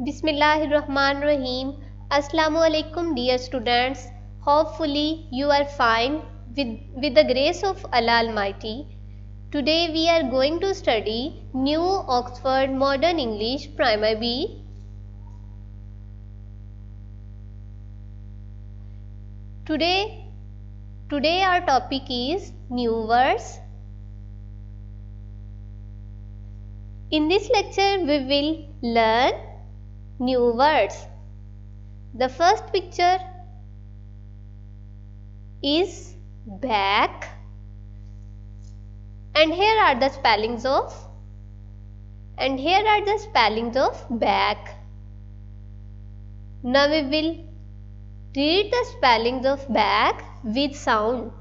Bismillahirrahmanirrahim. Assalamualaikum dear students. Hopefully you are fine with the grace of Allah Almighty. Today we are going to study New Oxford Modern English Primer B. Today our topic is new words. In this lecture we will learn new words. The first picture is back, and here are the spellings of back. Now we will read the spellings of back with sound.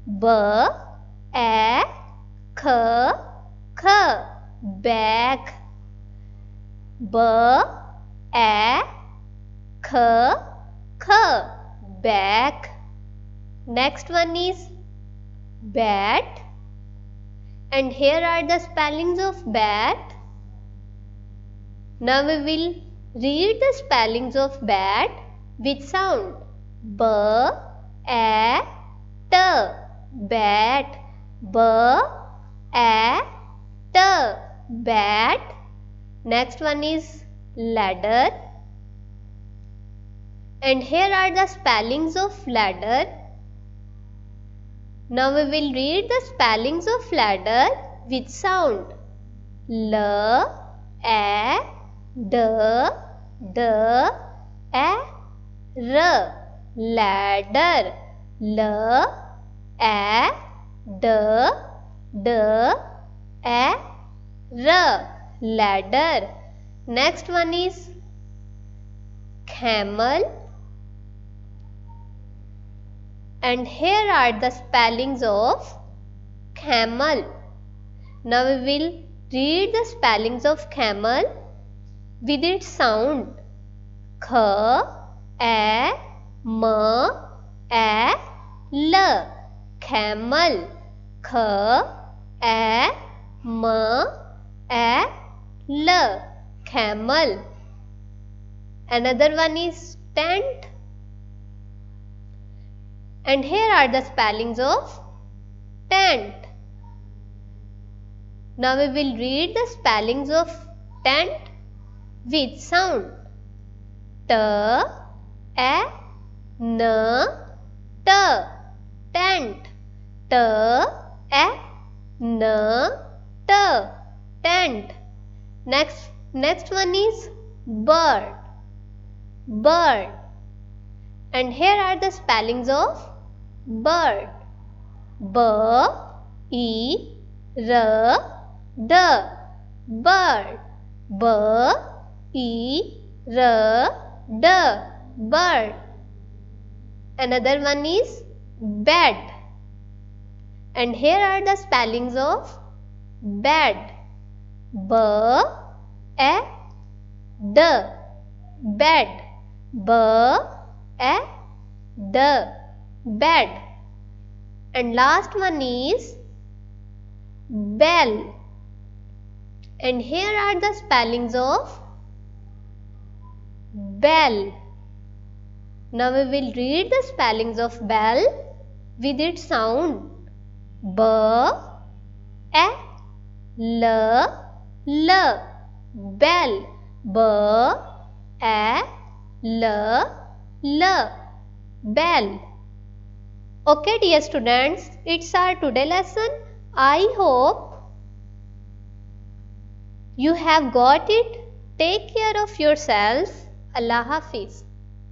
B, A, K, K, back. B, A, K, K, back. Next one is bat, and here are the spellings of bat. Now we will read the spellings of bat with sound. B, A, T, bat. B, A, T, bat. Next one is ladder, and here are the spellings of ladder. Now we will read the spellings of ladder with sound. L, A, D, D, A, R, ladder. L, A, D, D, A, R, ladder. Next one is camel, and here are the spellings of camel. Now we will read the spellings of camel with its sound. K, A, M, A, L, camel. K, A, M, A, L, camel. Another one is tent, and here are the spellings of tent. Now we will read the spellings of tent with sound. T, A, N, T, tent. T, A, N, T, tent. Next one is bird, bird, and here are the spellings of bird. B, E, R, D, bird. B, E, R, D, bird. Another one is bed, and here are the spellings of bed. B, A, D, bed. B, A, D, bed. And last one is bell, and here are the spellings of bell. Now we will read the spellings of bell with its sound. B, A, L, L, bell. B, A, L, L, bell. Okay dear students, it's our today lesson. I hope you have got it. Take care of yourself. Allah Hafiz.